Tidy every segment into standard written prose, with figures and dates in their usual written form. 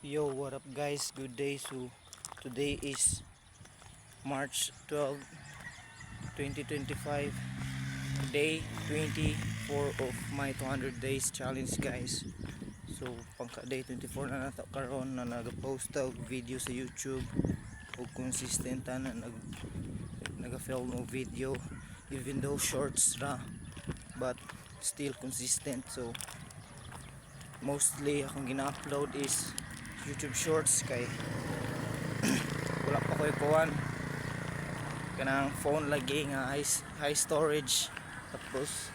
Yo, what up guys? Good day. So today is March 12, 2025, day 24 of my 200 days challenge guys. So pangka day 24 na nato karon na nag-post og video sa YouTube ug consistent na naga-film og video even though shorts ra but still consistent. So mostly akong gina-upload is YouTube shorts kay wala pa ko ikuan kanang phone lagi nga high storage, tapos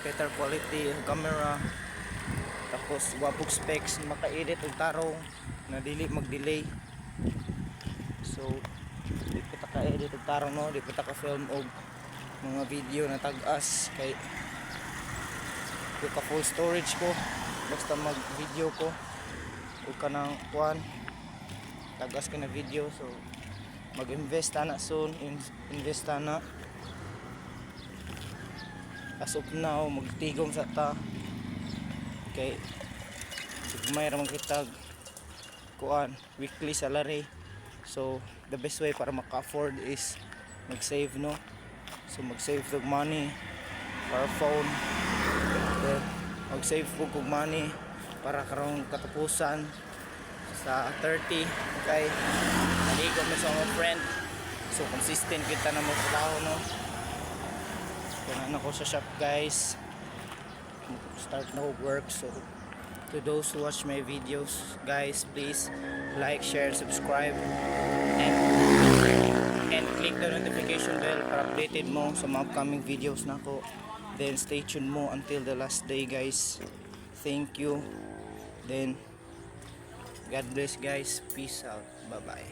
better quality camera, tapos wapog specs maka-edit og tarong na dili mag-delay. So di pa ta ka-edit og tarong no, di pa ta ka-film og mga video na tag-as kay di ka full storage ko basta mag-video ko o kanang kuan tagas ka na video. So mag-invest na soon, invest na as of now, magtigom sa ta kay may ramang kitag kuan weekly salary. So the best way para maka-afford is mag-save no. So mag-save og money para phone, then mag-save og money para karong katapusan sa 30 kay naligo mo sa mga friend. So consistent kita na mo trabaho no. Kaya ako sa shop guys, start na work. So to those who watch my videos guys, please like, share, subscribe and click the notification bell para updated mo sa mga upcoming videos nako. Then stay tuned mo until the last day guys. Thank you. Then God bless guys. Peace out. Bye bye.